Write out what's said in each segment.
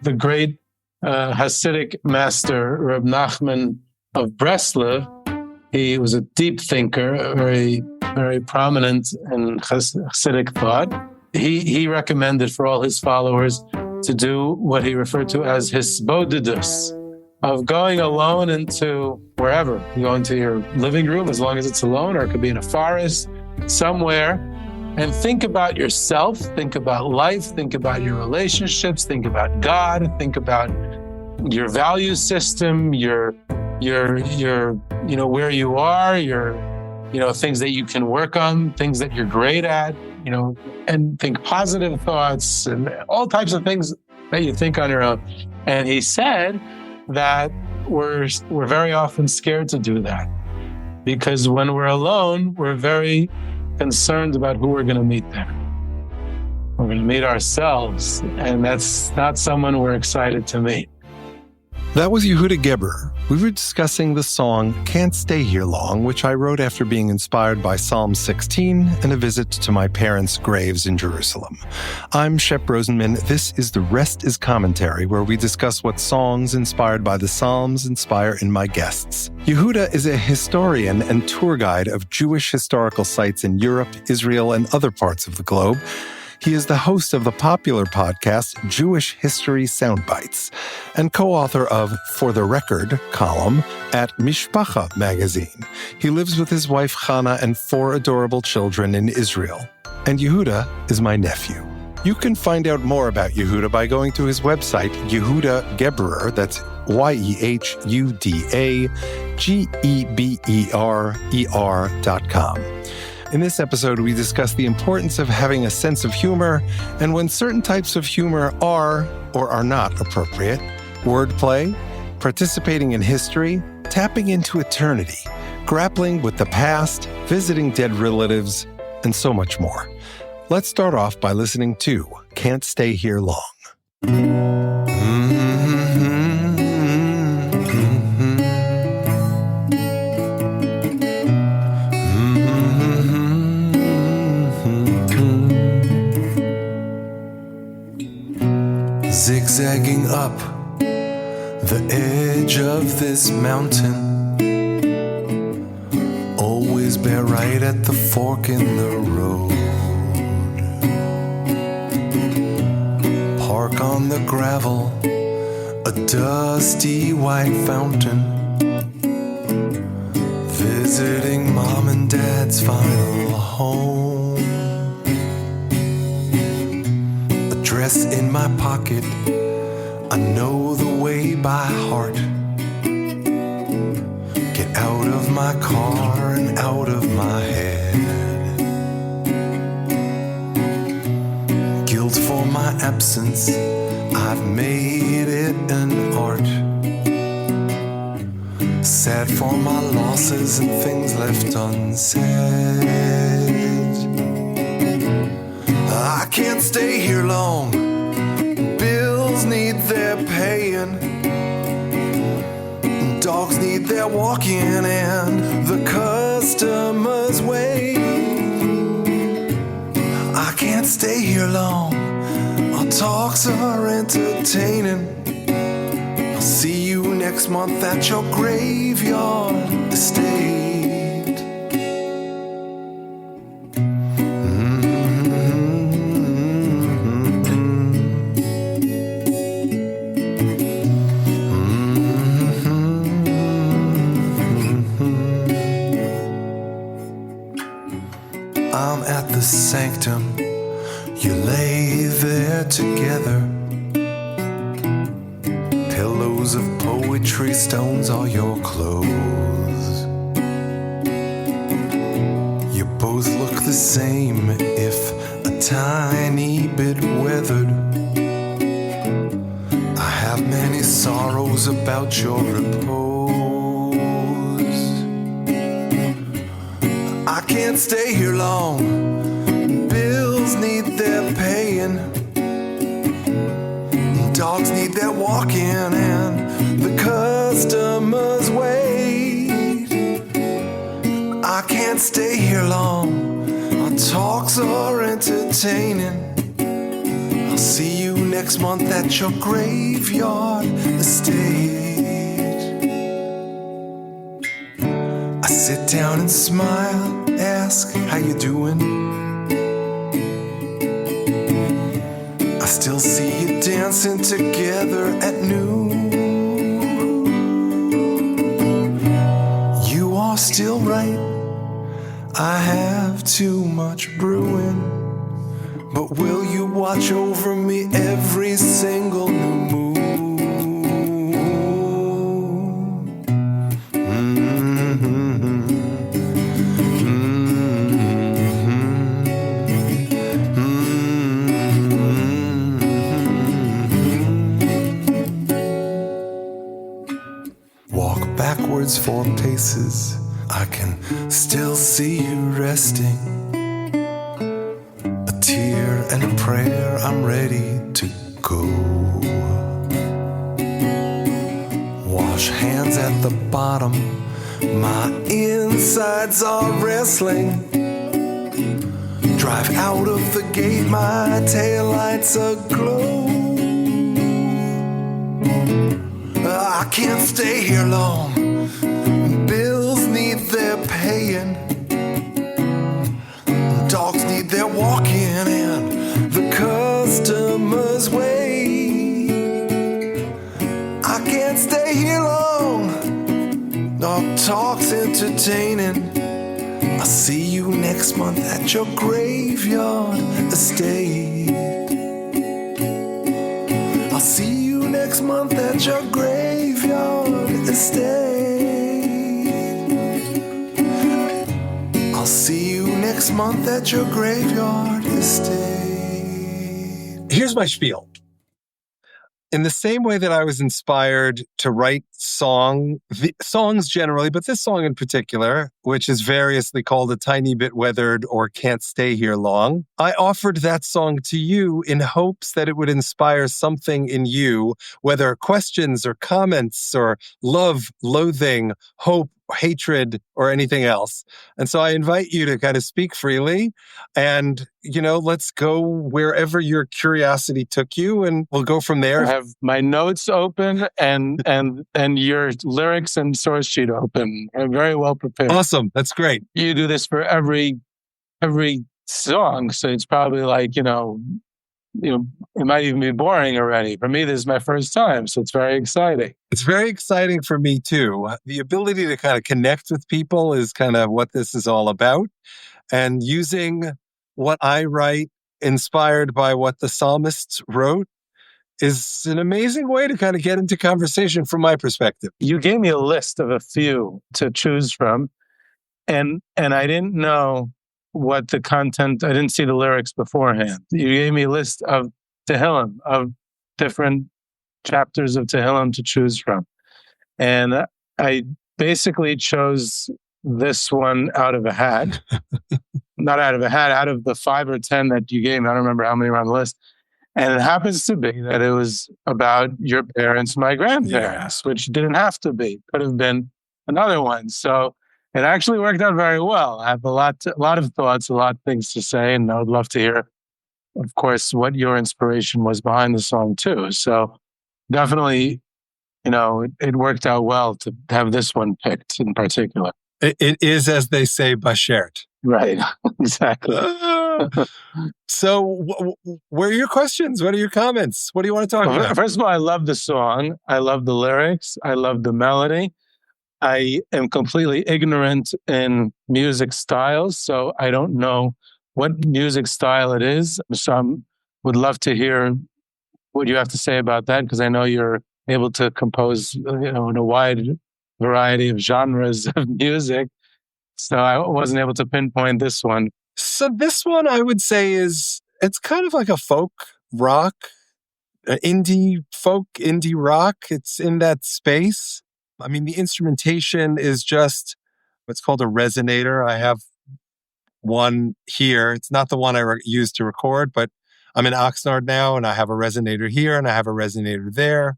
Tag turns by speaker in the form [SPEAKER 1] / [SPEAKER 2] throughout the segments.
[SPEAKER 1] the great Hasidic master, Rebbe Nachman of Breslov. He was a deep thinker, very, very prominent in Hasidic thought. He recommended for all his followers to do what he referred to as hisbodidus, of going alone into wherever. You go into your living room, as long as it's alone, or it could be in a forest, somewhere, and think about yourself, think about life, think about your relationships, think about God, think about your value system, your where you are, your things that you can work on, things that you're great at, and think positive thoughts and all types of things that you think on your own. And he said that we're very often scared to do that, because when we're alone, we're very concerned about who we're going to meet there. We're going to meet ourselves, and that's not someone we're excited to meet.
[SPEAKER 2] That was Yehuda Geberer. We were discussing the song Can't Stay Here Long, which I wrote after being inspired by Psalm 16 and a visit to my parents' graves in Jerusalem. I'm Shep Rosenman. This is the Rest is Commentary, where we discuss what songs inspired by the Psalms inspire in my guests. Yehuda is a historian and tour guide of Jewish historical sites in Europe, Israel, and other parts of the globe. He is the host of the popular podcast Jewish History Soundbites and co-author of For the Record column at Mishpacha magazine. He lives with his wife Chana and 4 adorable children in Israel. And Yehuda is my nephew. You can find out more about Yehuda by going to his website, Yehuda Geberer, that's YehudaGeberer.com. In this episode, we discuss the importance of having a sense of humor and when certain types of humor are or are not appropriate, wordplay, participating in history, tapping into eternity, grappling with the past, visiting dead relatives, and so much more. Let's start off by listening to Can't Stay Here Long.
[SPEAKER 3] Zigzagging up the edge of this mountain, always bear right at the fork in the road. Park on the gravel, a dusty white fountain, visiting mom and dad's final home. Address in my pocket, I know the way by heart. Get out of my car and out of my head. Guilt for my absence, I've made it an art. Sad for my losses and things left unsaid. I can't stay here long, bills need their paying, dogs need their walking, and the customers wait. I can't stay here long, our talks are entertaining. I'll see you next month at your graveyard estate. I'm at the sanctum, you lay there together. Pillows of poetry, stones are your clothes. You both look the same, if a tiny bit weathered. I have many sorrows about your repose. I can't stay here long, bills need their paying, dogs need their walking, and the customers wait. I can't stay here long, our talks are entertaining. I'll see you next next month at your graveyard estate. I sit down and smile, ask how you doing. I still see you dancing together at noon. You are still right, I have too much brewing. But will you watch over me every single new moon? Walk backwards 4 paces, I can still see you resting. A tear and a prayer, I'm ready to go. Wash hands at the bottom, my insides are wrestling. Drive out of the gate, my taillights aglow. I can't stay here long, bills need their paying. Dogs need their walking and the customers wait. I can't stay here long, our talk's entertaining. I'll see you next month at your graveyard estate. I'll see you next month at your graveyard estate. I'll see you next month at your graveyard estate.
[SPEAKER 2] Here's my spiel. In the same way that I was inspired to write songs generally, but this song in particular, which is variously called A Tiny Bit Weathered or Can't Stay Here Long, I offered that song to you in hopes that it would inspire something in you, whether questions or comments or love, loathing, hope, hatred, or anything else. And so I invite you to kind of speak freely and, let's go wherever your curiosity took you and we'll go from there.
[SPEAKER 1] I have my notes open and your lyrics and source sheet open. I'm very well prepared.
[SPEAKER 2] Awesome. That's great.
[SPEAKER 1] You do this for every song. So it's probably like, it might even be boring already. For me, this is my first time. So it's very exciting.
[SPEAKER 2] It's very exciting for me too. The ability to kind of connect with people is kind of what this is all about. And using what I write, inspired by what the psalmists wrote, is an amazing way to kind of get into conversation from my perspective.
[SPEAKER 1] You gave me a list of a few to choose from. And I didn't know what the content, I didn't see the lyrics beforehand. You gave me a list of Tehillim, of different chapters of Tehillim to choose from. And I basically chose this one out of a hat. Not out of a hat, out of the 5 or 10 that you gave me. I don't remember how many were on the list. And it happens to be that it was about your parents, my grandparents, which didn't have to be. Could have been another one. So it actually worked out very well. I have a lot of thoughts, a lot of things to say, and I would love to hear, of course, what your inspiration was behind the song too. So definitely, it worked out well to have this one picked in particular.
[SPEAKER 2] It is, as they say, bashert.
[SPEAKER 1] Right, exactly.
[SPEAKER 2] So what are your questions? What are your comments? What do you want to talk about?
[SPEAKER 1] First of all, I love the song. I love the lyrics. I love the melody. I am completely ignorant in music styles, so I don't know what music style it is. So I would love to hear what you have to say about that, because I know you're able to compose, in a wide variety of genres of music. So I wasn't able to pinpoint this one.
[SPEAKER 2] So this one, I would say, it's kind of like a folk rock, indie folk, indie rock. It's in that space. I mean, the instrumentation is just what's called a resonator. I have one here. It's not the one I use to record, but I'm in Oxnard now, and I have a resonator here, and I have a resonator there.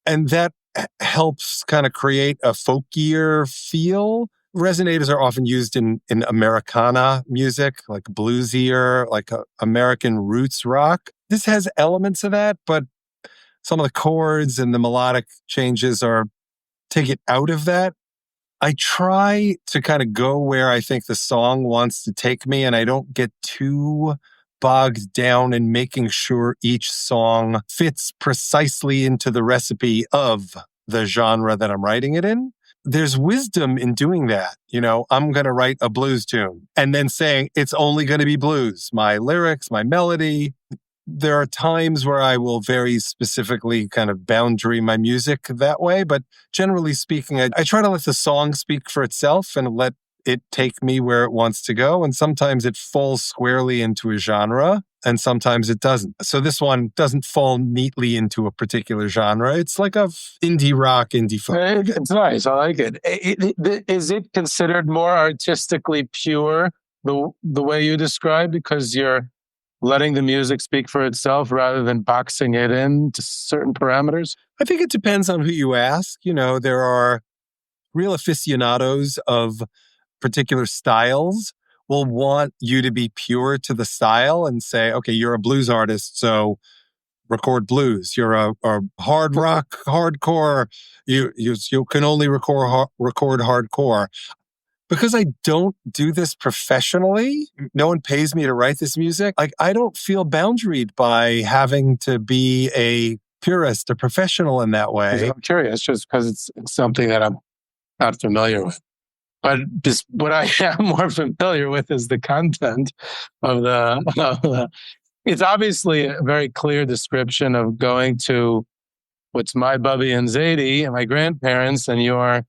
[SPEAKER 2] And that helps kind of create a folkier feel. Resonators are often used in Americana music, like bluesier, like American roots rock. This has elements of that, but some of the chords and the melodic changes take it out of that. I try to kind of go where I think the song wants to take me, and I don't get too bogged down in making sure each song fits precisely into the recipe of the genre that I'm writing it in. There's wisdom in doing that. I'm going to write a blues tune and then saying it's only going to be blues. My lyrics, my melody. There are times where I will very specifically kind of boundary my music that way. But generally speaking, I try to let the song speak for itself and let it take me where it wants to go. And sometimes it falls squarely into a genre and sometimes it doesn't. So this one doesn't fall neatly into a particular genre. It's like a indie rock, indie folk.
[SPEAKER 1] It's nice. I like it. Is it considered more artistically pure the way you describe, because you're letting the music speak for itself rather than boxing it in to certain parameters?
[SPEAKER 2] I think it depends on who you ask. There are real aficionados of particular styles will want you to be pure to the style and say, okay, you're a blues artist, so record blues. You're a hard rock, hardcore. You can only record hardcore. Because I don't do this professionally, no one pays me to write this music. I don't feel boundaried by having to be a purist, a professional in that way.
[SPEAKER 1] I'm curious, just because it's something that I'm not familiar with. But just what I am more familiar with is the content of the. It's obviously a very clear description of going to what's my Bubby and Zadie and my grandparents and your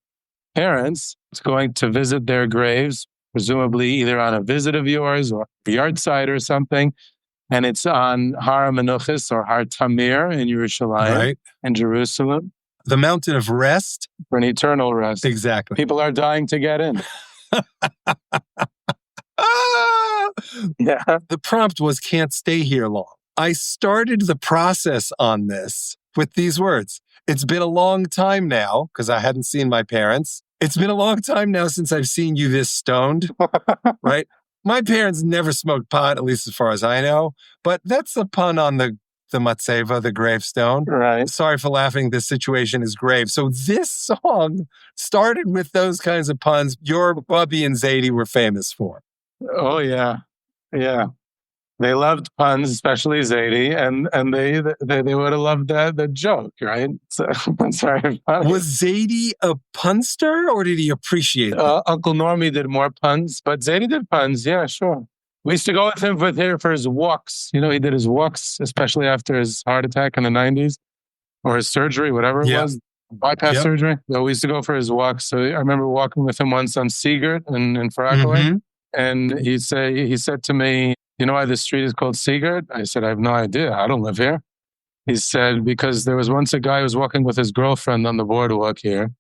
[SPEAKER 1] parents. It's going to visit their graves, presumably either on a visit of yours or a yard site or something. And it's on Har Menuchos or Har Tamir in Yerushalayim,
[SPEAKER 2] right,
[SPEAKER 1] in Jerusalem.
[SPEAKER 2] The mountain of rest.
[SPEAKER 1] For an eternal rest.
[SPEAKER 2] Exactly.
[SPEAKER 1] People are dying to get in. Yeah.
[SPEAKER 2] The prompt was, can't stay here long. I started the process on this with these words. It's been a long time now, because I hadn't seen my parents. It's been a long time now since I've seen you this stoned, right? My parents never smoked pot, at least as far as I know. But that's a pun on the matzeva, the gravestone.
[SPEAKER 1] Right.
[SPEAKER 2] Sorry for laughing. This situation is grave. So this song started with those kinds of puns your Bubby and Zadie were famous for.
[SPEAKER 1] Oh, yeah. Yeah. They loved puns, especially Zadie, and they would have loved the joke, right? So, that's very funny.
[SPEAKER 2] Was Zadie a punster, or did he appreciate it?
[SPEAKER 1] Uncle Normie did more puns, but Zadie did puns, yeah, sure. We used to go with him for his walks. He did his walks, especially after his heart attack in the 90s, or his surgery, whatever it was, bypass surgery. So we used to go for his walks. So I remember walking with him once on Seagert in Farakaway, and he said to me, "You know why this street is called Seagert?" I said, "I have no idea. I don't live here." He said, "Because there was once a guy who was walking with his girlfriend on the boardwalk here,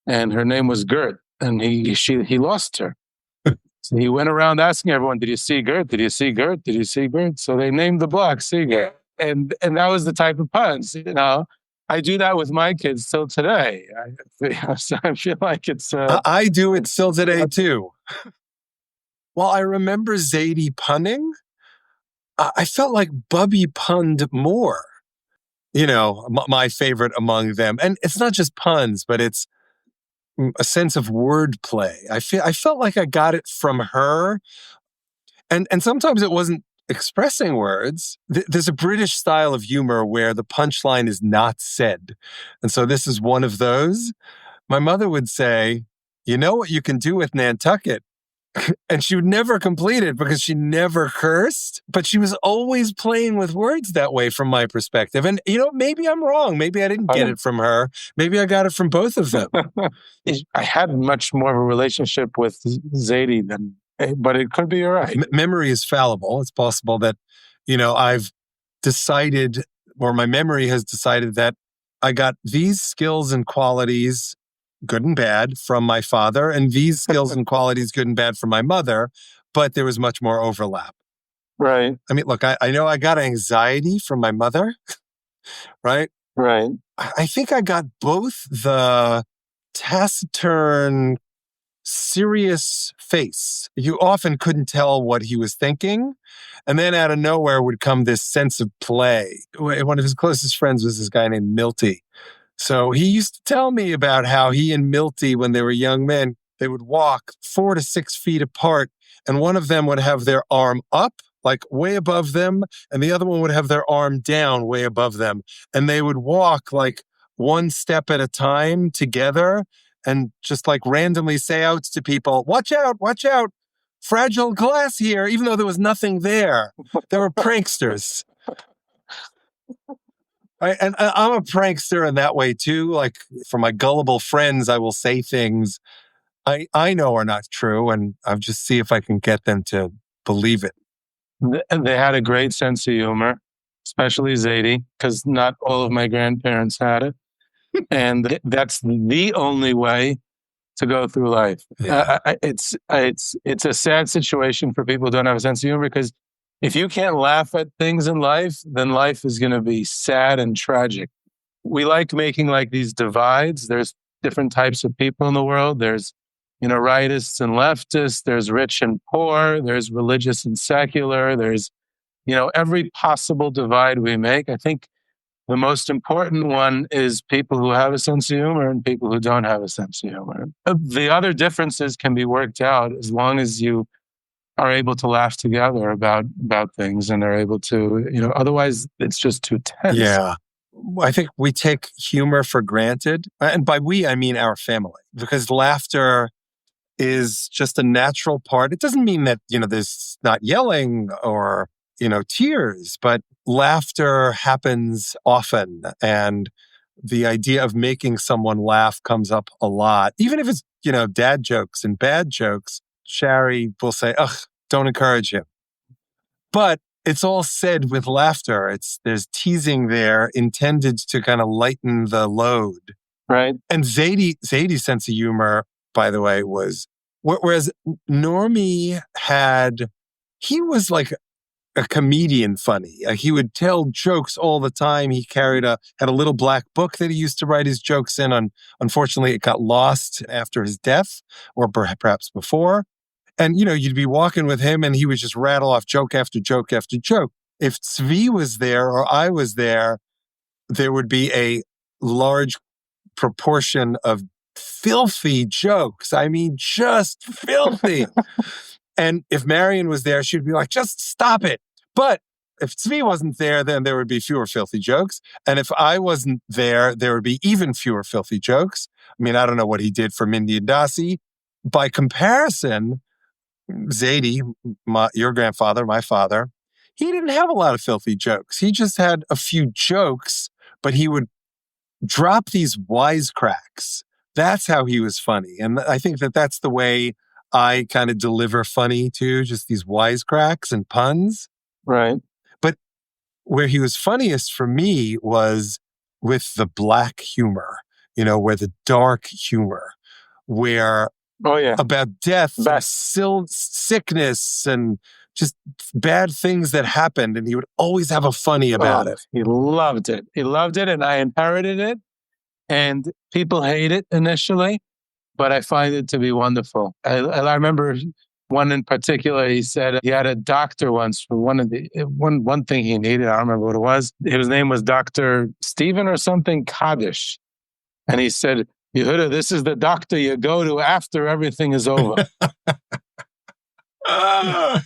[SPEAKER 1] and her name was Gert, and he lost her. So he went around asking everyone, 'Did you see Gert? Did you see Gert? Did you see Gert?' So they named the block Seagert, and that was the type of puns. I do that with my kids still today. I feel like it's.
[SPEAKER 2] I do it still today too. While I remember Zadie punning, I felt like Bubby punned more. My favorite among them. And it's not just puns, but it's a sense of wordplay. I felt like I got it from her. And sometimes it wasn't expressing words. There's a British style of humor where the punchline is not said. And so this is one of those. My mother would say, "You know what you can do with Nantucket?" And she would never complete it because she never cursed, but she was always playing with words that way from my perspective. And, maybe I'm wrong. Maybe I didn't get it from her. Maybe I got it from both of them.
[SPEAKER 1] I had much more of a relationship with Zadie but it could be all right.
[SPEAKER 2] Memory is fallible. It's possible that, I've decided, or my memory has decided that I got these skills and qualities, good and bad, from my father, and these skills and qualities, good and bad, from my mother, but there was much more overlap.
[SPEAKER 1] Right.
[SPEAKER 2] I mean, look, I know I got anxiety from my mother, right?
[SPEAKER 1] Right.
[SPEAKER 2] I think I got both the taciturn, serious face. You often couldn't tell what he was thinking. And then out of nowhere would come this sense of play. One of his closest friends was this guy named Milty. So he used to tell me about how he and Milty, when they were young men, they would walk 4 to 6 feet apart, and one of them would have their arm up, like way above them, and the other one would have their arm down way above them. And they would walk like one step at a time together and just like randomly say out to people, watch out, fragile glass here, even though there was nothing there. There were pranksters. And I'm a prankster in that way too. Like for my gullible friends, I will say things I know are not true, and I'll just see if I can get them to believe it.
[SPEAKER 1] They had a great sense of humor, especially Zadie, because not all of my grandparents had it. And that's the only way to go through life.
[SPEAKER 2] Yeah.
[SPEAKER 1] It's a sad situation for people who don't have a sense of humor, because if you can't laugh at things in life, then life is going to be sad and tragic. We like making like these divides. There's different types of people in the world. There's, rightists and leftists. There's rich and poor. There's religious and secular. There's, every possible divide we make. I think the most important one is people who have a sense of humor and people who don't have a sense of humor. The other differences can be worked out as long as you are able to laugh together about things and are able to, otherwise it's just too tense.
[SPEAKER 2] Yeah. I think we take humor for granted. And by we, I mean our family, because laughter is just a natural part. It doesn't mean that, there's not yelling or, tears, but laughter happens often. And the idea of making someone laugh comes up a lot. Even if it's, dad jokes and bad jokes, Shari will say, ugh, don't encourage him. But it's all said with laughter. There's teasing there intended to kind of lighten the load.
[SPEAKER 1] Right.
[SPEAKER 2] And Zadie's sense of humor, by the way, was, whereas Normie he was like a comedian funny. He would tell jokes all the time. He had a little black book that he used to write his jokes in. Unfortunately, it got lost after his death, or perhaps before. And, you'd be walking with him and he would just rattle off joke after joke after joke. If Tzvi was there or I was there, there would be a large proportion of filthy jokes. I mean, just filthy. And if Marion was there, she'd be like, just stop it. But if Tzvi wasn't there, then there would be fewer filthy jokes. And if I wasn't there, there would be even fewer filthy jokes. I mean, I don't know what he did for Mindy and Dasi. By comparison, Zadie, your grandfather, my father, he didn't have a lot of filthy jokes. He just had a few jokes, but he would drop these wisecracks. That's how he was funny. And I think that's the way I kind of deliver funny too, just these wisecracks and puns.
[SPEAKER 1] Right.
[SPEAKER 2] But where he was funniest for me was with the black humor, where the dark humor, where about death, sickness, and just bad things that happened. And he would always have a funny about it.
[SPEAKER 1] He loved it. And I inherited it. And people hate it initially, but I find it to be wonderful. I remember one in particular. He said he had a doctor once for one thing he needed. I don't remember what it was. His name was Dr. Stephen or something Kaddish. And he said, Yehuda, this is the doctor you go to after everything is over.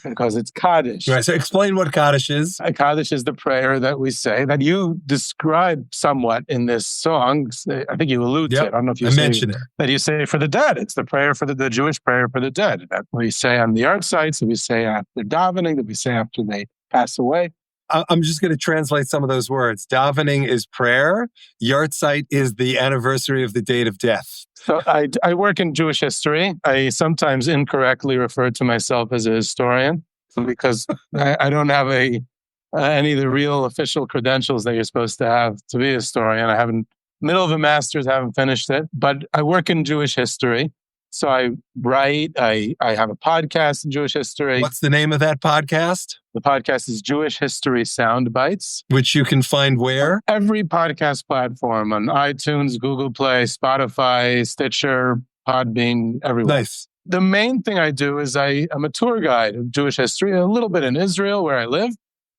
[SPEAKER 1] Because it's Kaddish.
[SPEAKER 2] Right, so explain what Kaddish is.
[SPEAKER 1] Kaddish is the prayer that we say, that you describe somewhat in this song. I think you allude to it. I don't know if you
[SPEAKER 2] mentioned it.
[SPEAKER 1] That you say for the dead. It's the prayer for the Jewish prayer for the dead. That we say on the yard sites, that we say after davening, that we say after they pass away.
[SPEAKER 2] I'm just going to translate some of those words. Davening is prayer. Yahrzeit is the anniversary of the date of death.
[SPEAKER 1] So I work in Jewish history. I sometimes incorrectly refer to myself as a historian because I don't have any of the real official credentials that you're supposed to have to be a historian. I haven't, middle of a master's, haven't finished it, but I work in Jewish history. So I write, I have a podcast in Jewish history.
[SPEAKER 2] What's the name of that podcast?
[SPEAKER 1] The podcast is Jewish History Soundbites.
[SPEAKER 2] Which you can find where?
[SPEAKER 1] Every podcast platform, on iTunes, Google Play, Spotify, Stitcher, Podbean, everywhere.
[SPEAKER 2] Nice.
[SPEAKER 1] The main thing I do is I'm a tour guide of Jewish history, a little bit in Israel, where I live,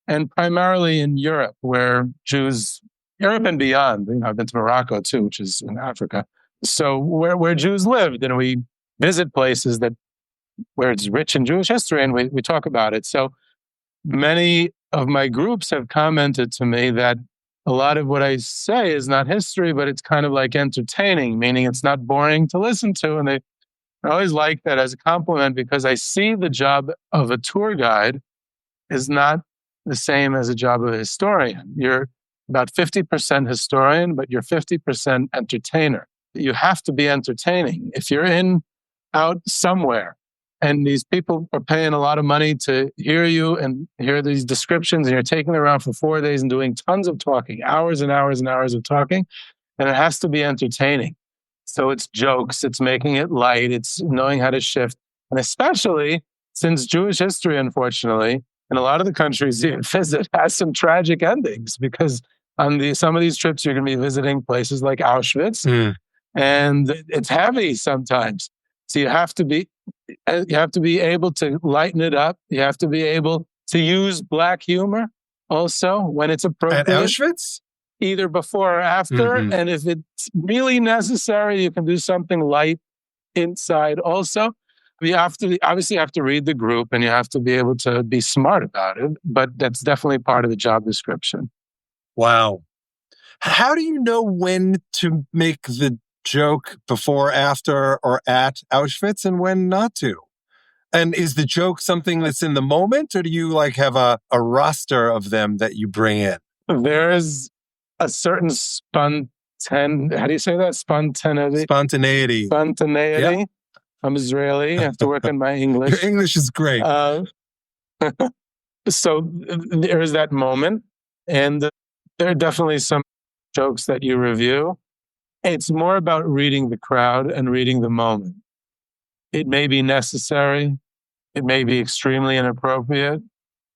[SPEAKER 1] and primarily in Europe, where Europe and beyond. I've been to Morocco too, which is in Africa. So where Jews lived, and we visit places where it's rich in Jewish history, and we talk about it. So many of my groups have commented to me that a lot of what I say is not history, but it's kind of like entertaining, meaning it's not boring to listen to. And I always like that as a compliment, because I see the job of a tour guide is not the same as a job of a historian. You're about 50% historian, but you're 50% entertainer. You have to be entertaining. If you're out somewhere and these people are paying a lot of money to hear you and hear these descriptions, and you're taking them around for 4 days and doing tons of talking, hours and hours and hours of talking, and it has to be entertaining. So it's jokes, it's making it light, it's knowing how to shift. And especially since Jewish history, unfortunately, in a lot of the countries you visit, has some tragic endings, because on some of these trips, you're going to be visiting places like Auschwitz, and it's heavy sometimes. So you have to be able to lighten it up. You have to be able to use black humor also when it's appropriate.
[SPEAKER 2] At Auschwitz?
[SPEAKER 1] Either before or after. And if it's really necessary, you can do something light inside also. You obviously have to read the group, and you have to be able to be smart about it. But that's definitely part of the job description.
[SPEAKER 2] Wow. How do you know when to make the joke before, after, or at Auschwitz, and when not to? And is the joke something that's in the moment, or do you have a roster of them that you bring in?
[SPEAKER 1] There's a certain how do you say that? Spontaneity.
[SPEAKER 2] Yeah.
[SPEAKER 1] I'm Israeli. I have to work on my English.
[SPEAKER 2] Your English is great.
[SPEAKER 1] So there is that moment, and there are definitely some jokes that you review. It's more about reading the crowd and reading the moment. It may be necessary. It may be extremely inappropriate,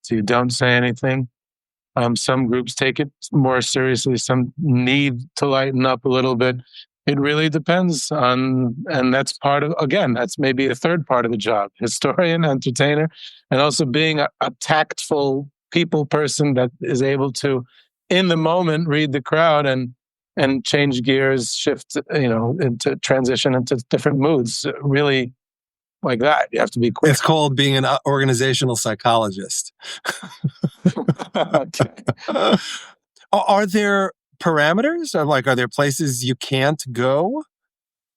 [SPEAKER 1] so you don't say anything. Some groups take it more seriously. Some need to lighten up a little bit. It really depends on, and that's that's maybe a third part of the job: historian, entertainer, and also being a tactful people person that is able to, in the moment, read the crowd and change gears, shift, into transition into different moods. Really, like that. You have to be quick.
[SPEAKER 2] It's called being an organizational psychologist.
[SPEAKER 1] Okay.
[SPEAKER 2] Are there parameters? Are there places you can't go?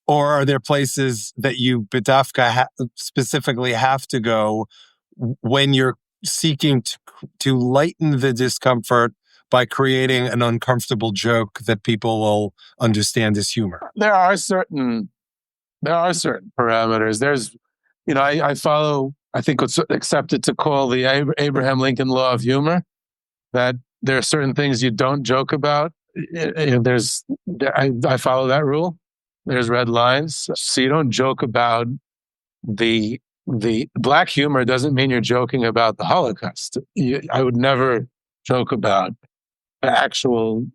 [SPEAKER 2] Or are there places that you bedafka specifically have to go when you're seeking to lighten the discomfort by creating an uncomfortable joke that people will understand as humor?
[SPEAKER 1] There are certain parameters. There's, I follow, I think what's accepted to call the Abraham Lincoln law of humor, that there are certain things you don't joke about. I follow that rule. There's red lines. So you don't joke about the black humor. Doesn't mean you're joking about the Holocaust. I would never joke about the actual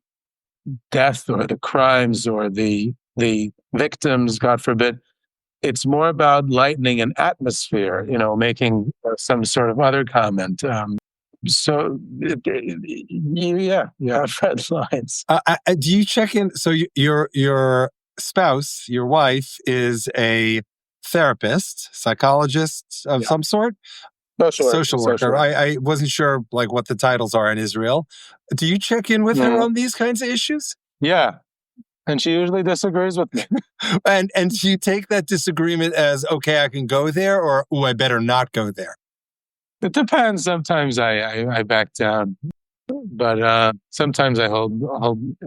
[SPEAKER 1] death or the crimes or the victims, God forbid. It's more about lightening an atmosphere, making some sort of other comment. So, you have red lines.
[SPEAKER 2] Do you check in? So your spouse, your wife, is a therapist, psychologist of some sort? Social worker. I wasn't sure what the titles are in Israel. Do you check in with her on these kinds of issues?
[SPEAKER 1] Yeah. And she usually disagrees with me.
[SPEAKER 2] And do you take that disagreement as, okay, I can go there, or, I better not go there?
[SPEAKER 1] It depends. Sometimes I back down, but sometimes I hold.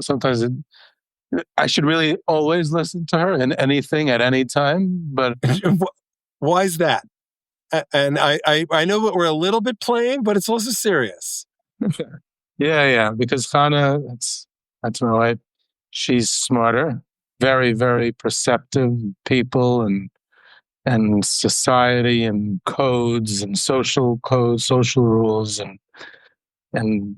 [SPEAKER 1] Sometimes I should really always listen to her in anything at any time. But
[SPEAKER 2] why is that? And I know that we're a little bit playing, but it's also serious.
[SPEAKER 1] Yeah. Because Chana, that's my wife. She's smarter, very, very perceptive people and society and codes and social rules and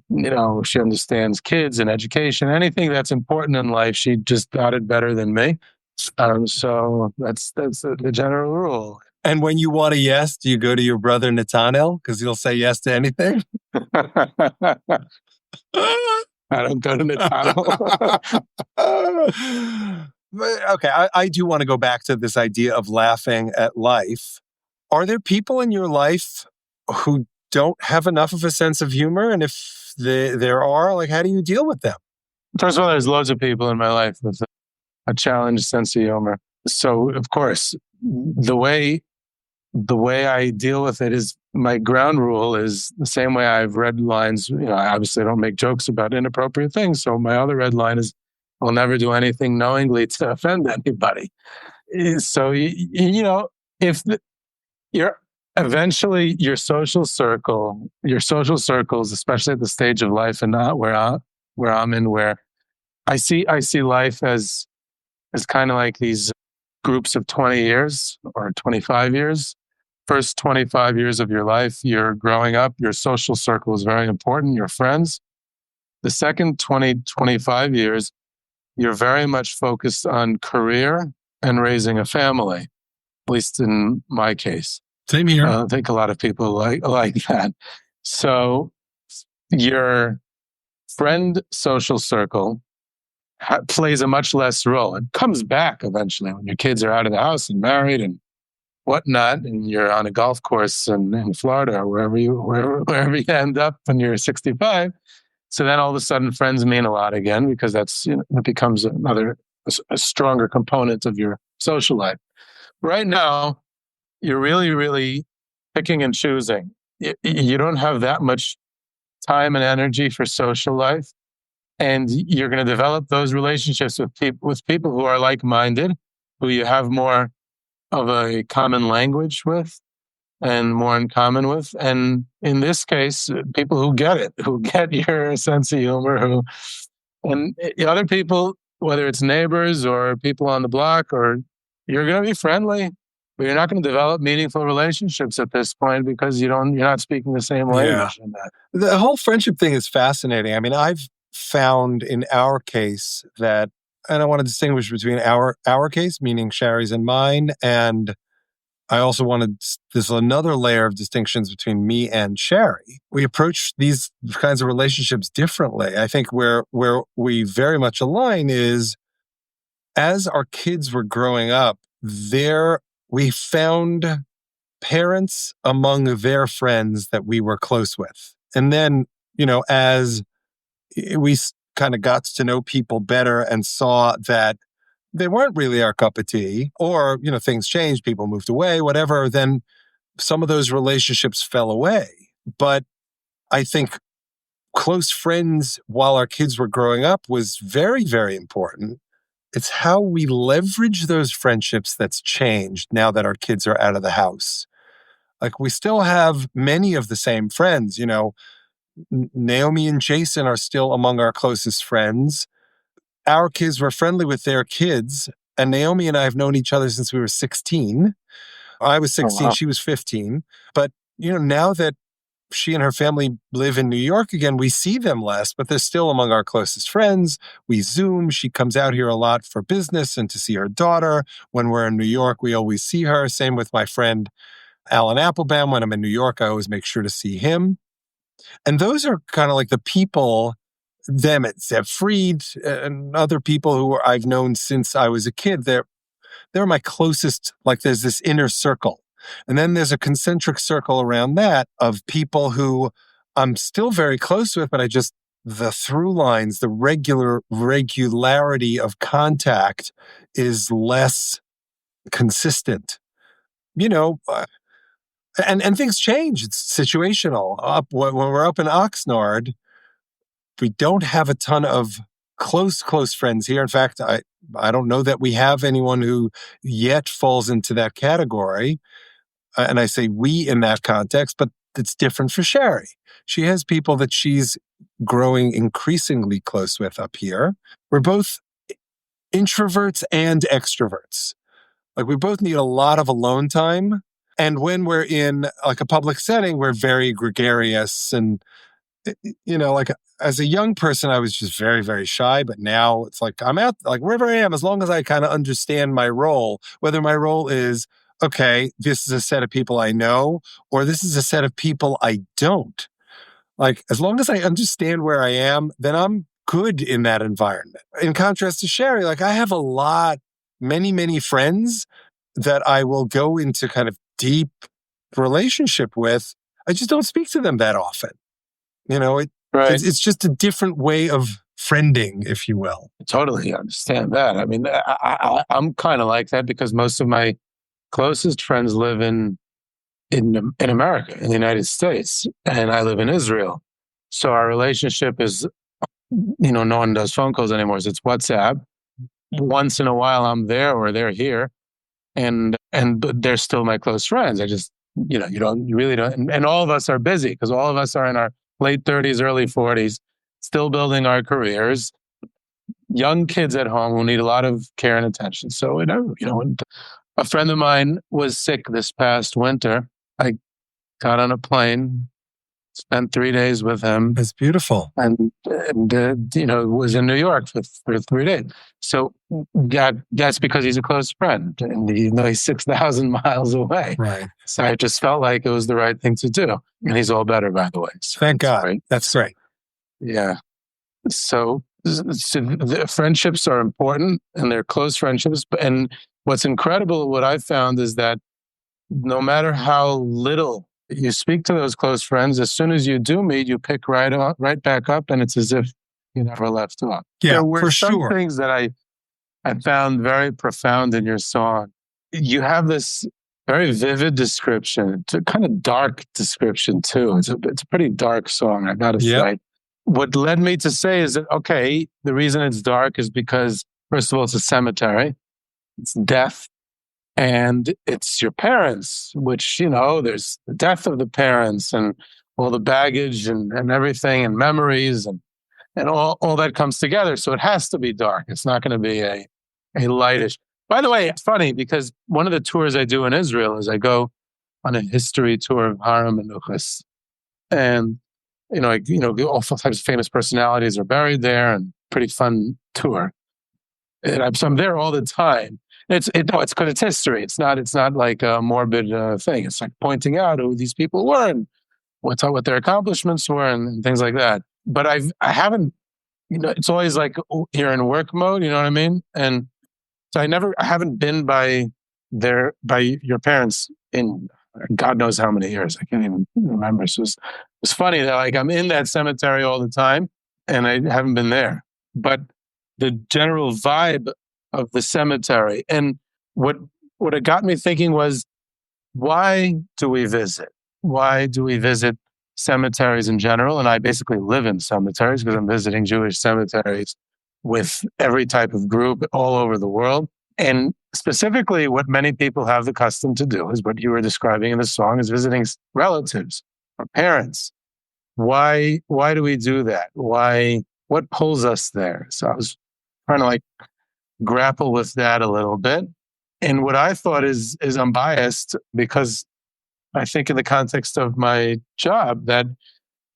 [SPEAKER 1] she understands kids and education, anything that's important in life. She just got it better than me. So that's the general rule.
[SPEAKER 2] And when you want a yes, do you go to your brother Nathaniel? Because he'll say yes to anything.
[SPEAKER 1] I don't go to Nathaniel.
[SPEAKER 2] Okay, I do want to go back to this idea of laughing at life. Are there people in your life who don't have enough of a sense of humor? And if there are, like, how do you deal with them?
[SPEAKER 1] First of all, there's loads of people in my life with a challenged sense of humor. So, of course, the way I deal with it is my ground rule is the same way I've read lines. I obviously don't make jokes about inappropriate things. So my other red line is I'll never do anything knowingly to offend anybody. So, if you're eventually your social circles, especially at the stage of life and not where I'm in, where I see life as kind of like these groups of 20 years or 25 years. First 25 years of your life, you're growing up, your social circle is very important, your friends. The second 25 years, you're very much focused on career and raising a family, at least in my case.
[SPEAKER 2] Same here.
[SPEAKER 1] I think a lot of people like that. So your friend social circle plays a much less role. It comes back eventually when your kids are out of the house and married and whatnot, and you're on a golf course in Florida or wherever you end up when you're 65. So then all of a sudden friends mean a lot again, because that's, it becomes a stronger component of your social life. Right now, you're really, really picking and choosing. You don't have that much time and energy for social life. And you're going to develop those relationships with people who are like-minded, who you have more of a common language with and more in common with. And in this case, people who get it, who get your sense of humor, and other people, whether it's neighbors or people on the block, or you're going to be friendly, but you're not going to develop meaningful relationships at this point because you're not speaking the same language.
[SPEAKER 2] Yeah. The whole friendship thing is fascinating. I mean, I've found in our case that, and I want to distinguish between our case, meaning Sherry's and mine, and I also wanted, there's another layer of distinctions between me and Sherry. We approach these kinds of relationships differently. I think where we very much align is, as our kids were growing up, we found parents among their friends that we were close with. And then, as we kind of got to know people better and saw that they weren't really our cup of tea, or, things changed, people moved away, whatever, then some of those relationships fell away. But I think close friends while our kids were growing up was very, very important. It's how we leverage those friendships that's changed now that our kids are out of the house. Like, we still have many of the same friends, Naomi and Jason are still among our closest friends. Our kids were friendly with their kids, and Naomi and I have known each other since we were 16. I was 16, She was 15. But, now that she and her family live in New York again, we see them less, but they're still among our closest friends. We Zoom. She comes out here a lot for business and to see her daughter. When we're in New York, we always see her. Same with my friend Alan Applebaum. When I'm in New York, I always make sure to see him. And those are kind of like the people, them at Zev Fried and other people who I've known since I was a kid. They're my closest, like there's this inner circle. And then there's a concentric circle around that of people who I'm still very close with, but the through lines, the regularity of contact is less consistent. And things change. It's situational. When we're up in Oxnard, we don't have a ton of close friends here. In fact, I don't know that we have anyone who yet falls into that category. And I say we in that context, but it's different for Sherry. She has people that she's growing increasingly close with up here. We're both introverts and extroverts. Like, we both need a lot of alone time. And when we're in like a public setting, we're very gregarious and like as a young person, I was just very, very shy. But now it's like I'm out, like wherever I am, as long as I kind of understand my role, whether my role is, okay, this is a set of people I know, or this is a set of people I don't. Like, as long as I understand where I am, then I'm good in that environment. In contrast to Sherry, like I have many, many friends that I will go into kind of deep relationship with. I just don't speak to them that often.
[SPEAKER 1] Right.
[SPEAKER 2] It's just a different way of friending, if you will.
[SPEAKER 1] Totally understand that. I mean, I'm kind of like that because most of my closest friends live in America, in the United States, and I live in Israel. So our relationship is, no one does phone calls anymore. So it's WhatsApp. Once in a while, I'm there or they're here, and they're still my close friends. I just, you really don't. And all of us are busy because all of us are in our late 30s, early 40s, still building our careers. Young kids at home who need a lot of care and attention. So, a friend of mine was sick this past winter. I got on a plane, spent 3 days with him.
[SPEAKER 2] That's beautiful.
[SPEAKER 1] And was in New York for 3 days. So that's because he's a close friend. And he's 6,000 miles away.
[SPEAKER 2] Right.
[SPEAKER 1] So I just felt like it was the right thing to do. And he's all better, by the way. So
[SPEAKER 2] thank God.
[SPEAKER 1] Great.
[SPEAKER 2] That's great.
[SPEAKER 1] Yeah. So the friendships are important and they're close friendships. And what's incredible, what I found is that no matter how little you speak to those close friends, as soon as you do meet, you pick right back up, and it's as if you never left off.
[SPEAKER 2] Yeah,
[SPEAKER 1] there were
[SPEAKER 2] for
[SPEAKER 1] some
[SPEAKER 2] sure.
[SPEAKER 1] things that I found very profound in your song. You have this very vivid description, it's a kind of dark description too. It's a pretty dark song, I gotta say. What led me to say is that, okay, the reason it's dark is because, first of all, it's a cemetery, it's death, and it's your parents, which, there's the death of the parents and all the baggage and everything and memories and all that comes together. So it has to be dark. It's not going to be a lightish. By the way, it's funny because one of the tours I do in Israel is I go on a history tour of Har HaMenuchos. And, all types of famous personalities are buried there, and pretty fun tour. And so I'm there all the time. It's because it's history. It's not like a morbid thing. It's like pointing out who these people were and what their accomplishments were and things like that. But I haven't, it's always like you're in work mode. You know what I mean? And so I haven't been by your parents in God knows how many years. I can't even remember. So it's funny that like I'm in that cemetery all the time and I haven't been there. But the general vibe of the cemetery. And what it got me thinking was, why do we visit? Why do we visit cemeteries in general? And I basically live in cemeteries because I'm visiting Jewish cemeteries with every type of group all over the world. And specifically, what many people have the custom to do is what you were describing in the song, is visiting relatives or parents. Why do we do that? What pulls us there? So I was trying to grapple with that a little bit. And what I thought is unbiased, because I think in the context of my job that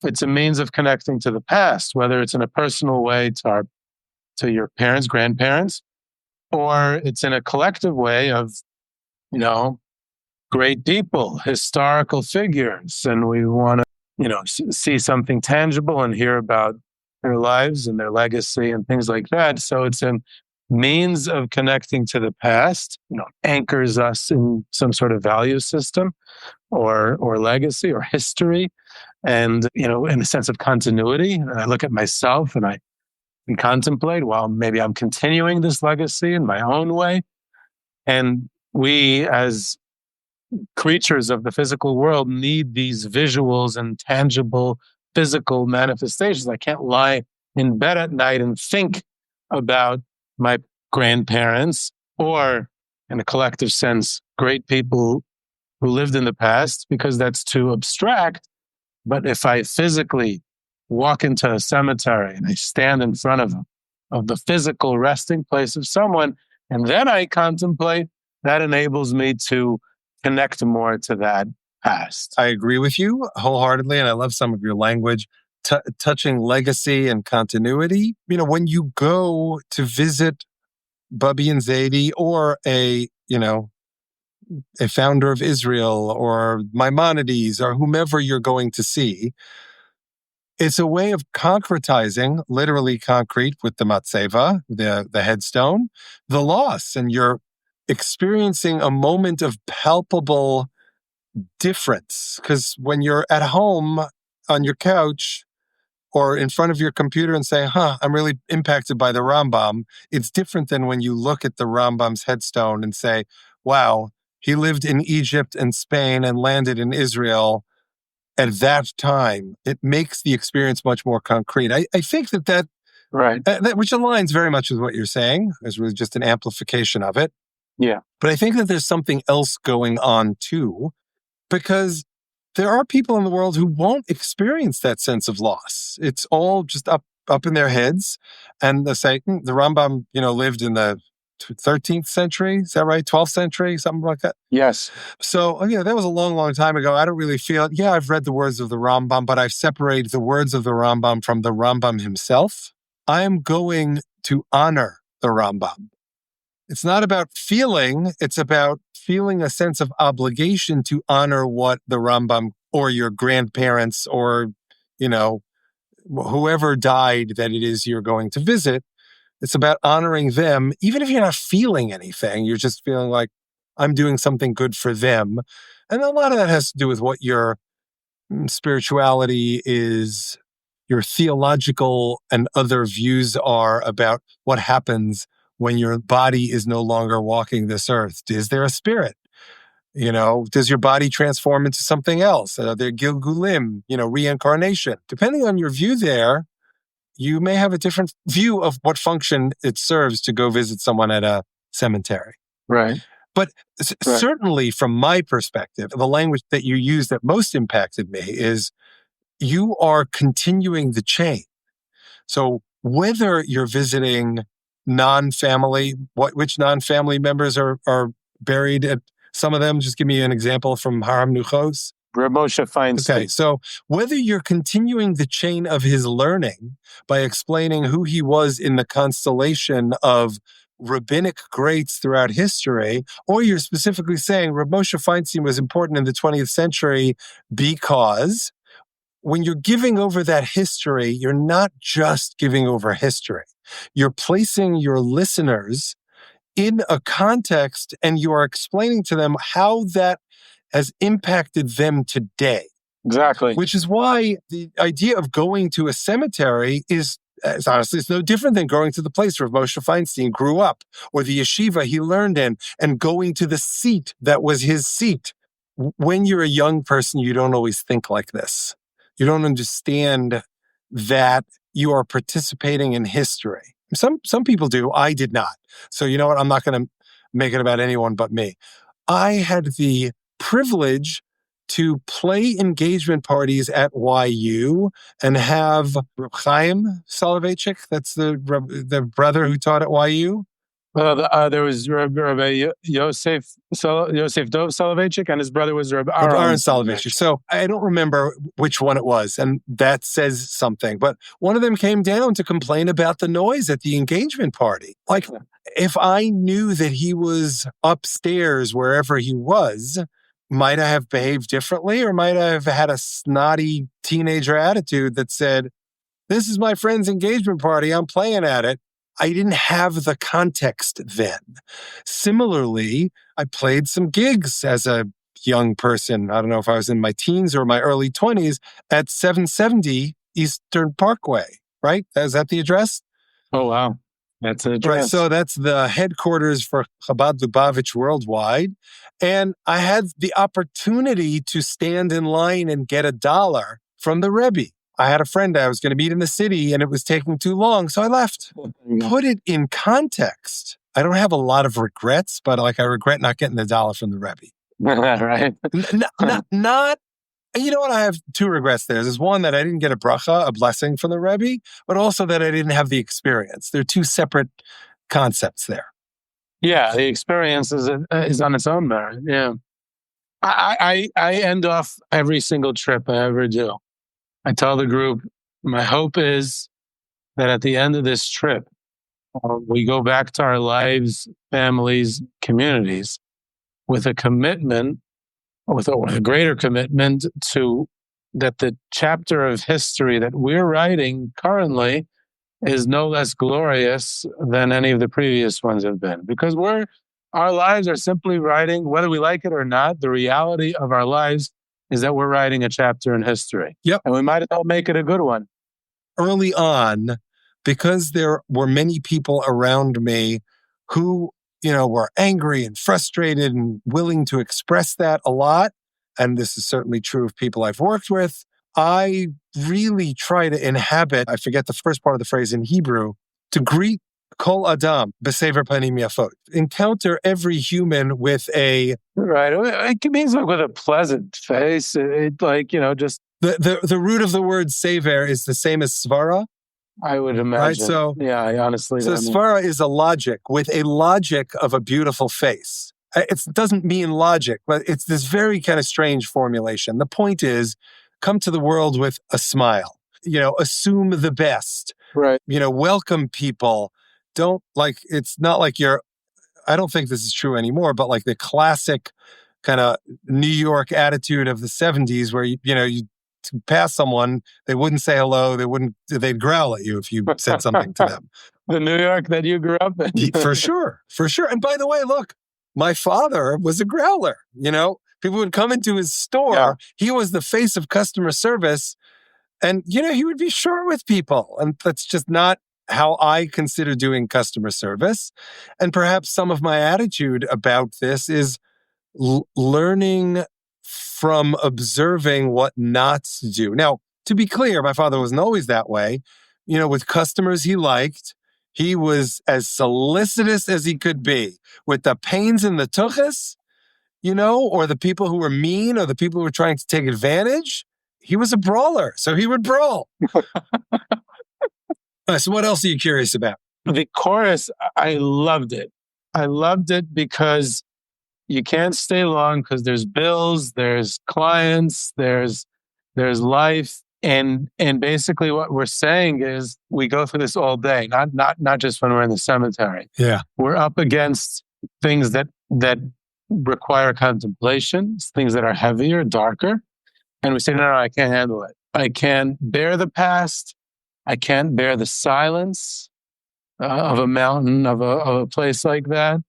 [SPEAKER 1] it's a means of connecting to the past, whether it's in a personal way to your parents, grandparents, or it's in a collective way of, great people, historical figures, and we want to, see something tangible and hear about their lives and their legacy and things like that. So it's a means of connecting to the past, anchors us in some sort of value system or legacy or history. And, in a sense of continuity. And I look at myself and I can contemplate, well, maybe I'm continuing this legacy in my own way. And we as creatures of the physical world need these visuals and tangible physical manifestations. I can't lie in bed at night and think about my grandparents or, in a collective sense, great people who lived in the past, because that's too abstract. But if I physically walk into a cemetery and I stand in front of the physical resting place of someone, and then I contemplate, that enables me to connect more to that past.
[SPEAKER 2] I agree with you wholeheartedly, and I love some of your language. touching legacy and continuity. When you go to visit Bubby and Zaidi or a founder of Israel or Maimonides or whomever you're going to see, it's a way of concretizing, literally concrete with the matzeva, the headstone, the loss. And you're experiencing a moment of palpable difference. Because when you're at home on your couch or in front of your computer and say, I'm really impacted by the Rambam, it's different than when you look at the Rambam's headstone and say, wow, he lived in Egypt and Spain and landed in Israel at that time. It makes the experience much more concrete. I think that
[SPEAKER 1] right,
[SPEAKER 2] that which aligns very much with what you're saying, is really just an amplification of it.
[SPEAKER 1] Yeah.
[SPEAKER 2] But I think that there's something else going on too, because there are people in the world who won't experience that sense of loss. It's all just up in their heads. And they say, the Rambam, lived in the 13th century. Is that right? 12th century, something like that?
[SPEAKER 1] Yes.
[SPEAKER 2] So, that was a long, long time ago. I don't really feel it. Yeah, I've read the words of the Rambam, but I've separated the words of the Rambam from the Rambam himself. I am going to honor the Rambam. It's not about feeling, it's about feeling a sense of obligation to honor what the Rambam or your grandparents or, whoever died that it is you're going to visit. It's about honoring them, even if you're not feeling anything. You're just feeling like, I'm doing something good for them. And a lot of that has to do with what your spirituality is, your theological and other views are about what happens when your body is no longer walking this earth. Is there a spirit? Does your body transform into something else? Are there Gilgulim, reincarnation? Depending on your view there, you may have a different view of what function it serves to go visit someone at a cemetery.
[SPEAKER 1] Right.
[SPEAKER 2] But certainly from my perspective, the language that you use that most impacted me is you are continuing the chain. So whether you're visiting non-family, which non-family members are buried at some of them, just give me an example from Haram Nuchos.
[SPEAKER 1] Reb Moshe Feinstein.
[SPEAKER 2] Okay, so whether you're continuing the chain of his learning by explaining who he was in the constellation of rabbinic greats throughout history, or you're specifically saying Reb Moshe Feinstein was important in the 20th century because when you're giving over that history, you're not just giving over history. You're placing your listeners in a context and you are explaining to them how that has impacted them today.
[SPEAKER 1] Exactly.
[SPEAKER 2] Which is why the idea of going to a cemetery is honestly, it's no different than going to the place where Moshe Feinstein grew up, or the yeshiva he learned in, and going to the seat that was his seat. When you're a young person, you don't always think like this. You don't understand that you are participating in history. Some people do. I did not. So you know what? I'm not going to make it about anyone but me. I had the privilege to play engagement parties at YU and have Reb Chaim Soloveitchik, that's the brother who taught at YU.
[SPEAKER 1] Well, there was Rabbi Yosef Dov Soloveitchik, and his brother was Rabbi Aaron
[SPEAKER 2] Soloveitchik. So I don't remember which one it was, and that says something. But one of them came down to complain about the noise at the engagement party. Like, if I knew that he was upstairs wherever he was, might I have behaved differently, or might I have had a snotty teenager attitude that said, this is my friend's engagement party, I'm playing at it. I didn't have the context then. Similarly, I played some gigs as a young person. I don't know if I was in my teens or my early 20s at 770 Eastern Parkway, right? Is that the address?
[SPEAKER 1] Oh, wow. That's the address.
[SPEAKER 2] Right, so that's the headquarters for Chabad Lubavitch worldwide. And I had the opportunity to stand in line and get $1 from the Rebbe. I had a friend I was going to meet in the city and it was taking too long, so I left. Put it in context. I don't have a lot of regrets, but I regret not getting the $1 from the Rebbe.
[SPEAKER 1] Right.
[SPEAKER 2] Not, you know what? I have two regrets there. There's one that I didn't get a bracha, a blessing from the Rebbe, but also that I didn't have the experience. They're two separate concepts there.
[SPEAKER 1] Yeah, the experience is on its own merit. Yeah. I end off every single trip I ever do. I tell the group, My hope is that at the end of this trip, we go back to our lives, families, communities with a commitment, with a greater commitment to that the chapter of history that we're writing currently is no less glorious than any of the previous ones have been. Because our lives are simply writing, whether we like it or not, the reality of our lives is that we're writing a chapter in history.
[SPEAKER 2] Yep.
[SPEAKER 1] And we might as well make it a good one.
[SPEAKER 2] Early on, because there were many people around me who, were angry and frustrated and willing to express that a lot, and this is certainly true of people I've worked with, I really try to inhabit, I forget the first part of the phrase in Hebrew, to greet kol adam b'sever panim yafot. Encounter every human with a...
[SPEAKER 1] Right. It means like with a pleasant face. Just...
[SPEAKER 2] The root of the word sever is the same as svara.
[SPEAKER 1] I would imagine.
[SPEAKER 2] Right? So,
[SPEAKER 1] yeah, I honestly
[SPEAKER 2] so svara is a logic with a logic of a beautiful face. It doesn't mean logic, but it's this very kind of strange formulation. The point is, come to the world with a smile. Assume the best.
[SPEAKER 1] Right.
[SPEAKER 2] Welcome people. It's not like I don't think this is true anymore, but like the classic kind of New York attitude of the 70s where, you pass someone, they wouldn't say hello, they'd growl at you if you said something to them.
[SPEAKER 1] The New York that you grew up in.
[SPEAKER 2] For sure. And by the way, look, my father was a growler, People would come into his store. Yeah. He was the face of customer service. And, he would be short with people. And that's just not how I consider doing customer service. And perhaps some of my attitude about this is learning from observing what not to do. Now, to be clear, my father wasn't always that way. With customers he liked, he was as solicitous as he could be. With the pains in the tuchus, or the people who were mean or the people who were trying to take advantage, he was a brawler, so he would brawl. So what else are you curious about?
[SPEAKER 1] The chorus, I loved it. I loved it because you can't stay long because there's bills, there's clients, there's life. And basically what we're saying is we go through this all day, not just when we're in the cemetery.
[SPEAKER 2] Yeah.
[SPEAKER 1] We're up against things that require contemplation, things that are heavier, darker. And we say, no, I can't handle it. I can't bear the past. I can't bear the silence of a mountain, of a place like that.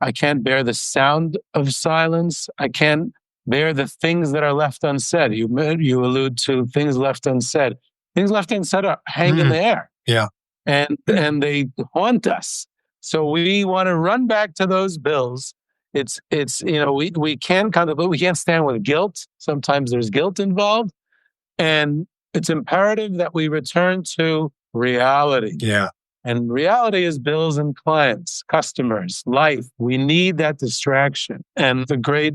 [SPEAKER 1] I can't bear the sound of silence. I can't bear the things that are left unsaid. You allude to things left unsaid. Things left unsaid hang in the air.
[SPEAKER 2] Yeah.
[SPEAKER 1] And they haunt us. So we want to run back to those bills. It's we can't we can't stand with guilt. Sometimes there's guilt involved. And it's imperative that we return to reality.
[SPEAKER 2] Yeah.
[SPEAKER 1] And reality is bills and clients, customers, life. We need that distraction. And the great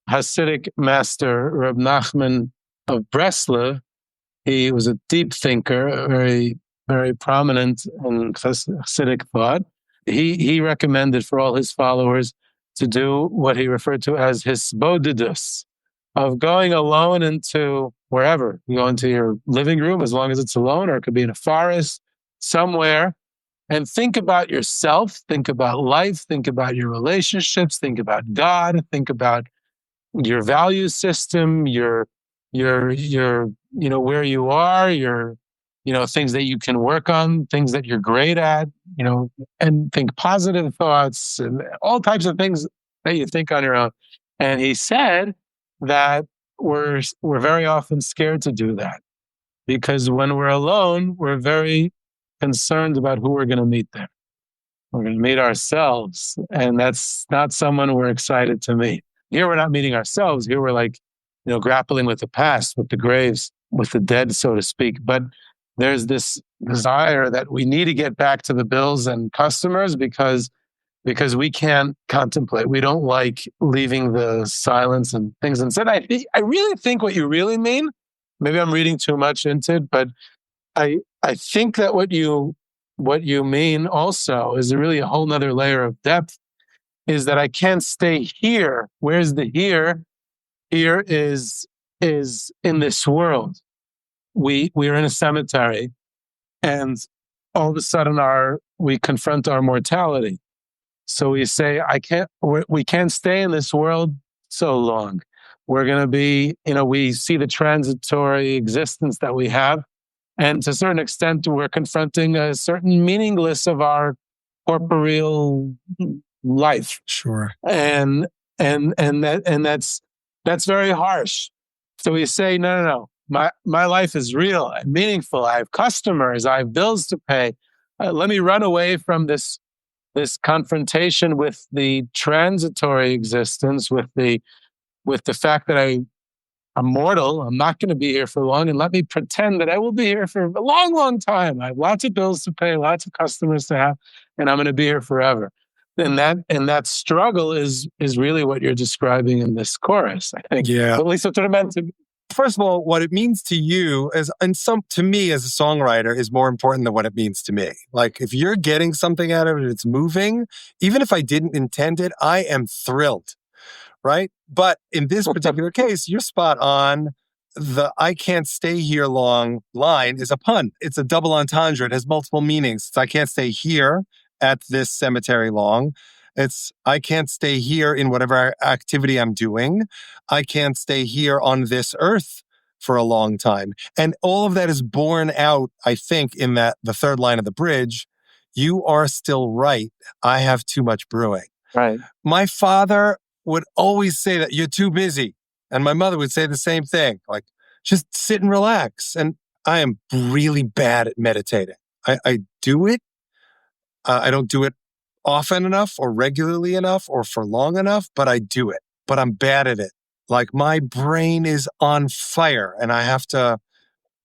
[SPEAKER 1] Hasidic master, Rebbe Nachman of Breslov, he was a deep thinker, very, very prominent in Hasidic thought. He recommended for all his followers to do what he referred to as hisbodidus, of going alone into wherever. You go into your living room, as long as it's alone, or it could be in a forest, somewhere, and think about yourself, think about life, think about your relationships, think about God, think about your value system, your where you are, your things that you can work on, things that you're great at, and think positive thoughts and all types of things that you think on your own. And he said that we're very often scared to do that because when we're alone, we're very concerned about who we're going to meet there. We're going to meet ourselves, and that's not someone we're excited to meet. Here we're not meeting ourselves. Here we're grappling with the past, with the graves, with the dead, so to speak. But there's this desire that we need to get back to the bills and customers because we can't contemplate. We don't like leaving the silence and things unsaid. I really think what you really mean, maybe I'm reading too much into it, but I think that what you mean also is really a whole nother layer of depth, is that I can't stay here. Where's the here? Here is in this world. we're in a cemetery, and all of a sudden we confront our mortality. So we say, we can't stay in this world so long. We're going to be, we see the transitory existence that we have. And to a certain extent, we're confronting a certain meaningless of our corporeal life.
[SPEAKER 2] Sure.
[SPEAKER 1] And that's very harsh. So we say, no. My life is real and meaningful. I have customers. I have bills to pay. Let me run away from this confrontation with the transitory existence, with the fact that I'm mortal. I'm not going to be here for long, and let me pretend that I will be here for a long, long time. I have lots of bills to pay, lots of customers to have, and I'm going to be here forever. And that struggle is really what you're describing in this chorus, I think.
[SPEAKER 2] Yeah.
[SPEAKER 1] At least it's what it meant to me.
[SPEAKER 2] First of all, what it means to you to me as a songwriter is more important than what it means to me. Like, if you're getting something out of it, it's moving, even if I didn't intend it, I am thrilled, right? But in this particular case, you're spot on. The "I can't stay here long" line is a pun. It's a double entendre. It has multiple meanings. It's "I can't stay here at this cemetery long." It's "I can't stay here in whatever activity I'm doing. I can't stay here on this earth for a long time." And all of that is borne out, I think, in the third line of the bridge. "You are still right. I have too much brewing."
[SPEAKER 1] Right.
[SPEAKER 2] My father would always say that, "You're too busy." And my mother would say the same thing, like, "Just sit and relax." And I am really bad at meditating. I do it. I don't do it often enough or regularly enough or for long enough, but I do it. But I'm bad at it. Like, my brain is on fire, and I have to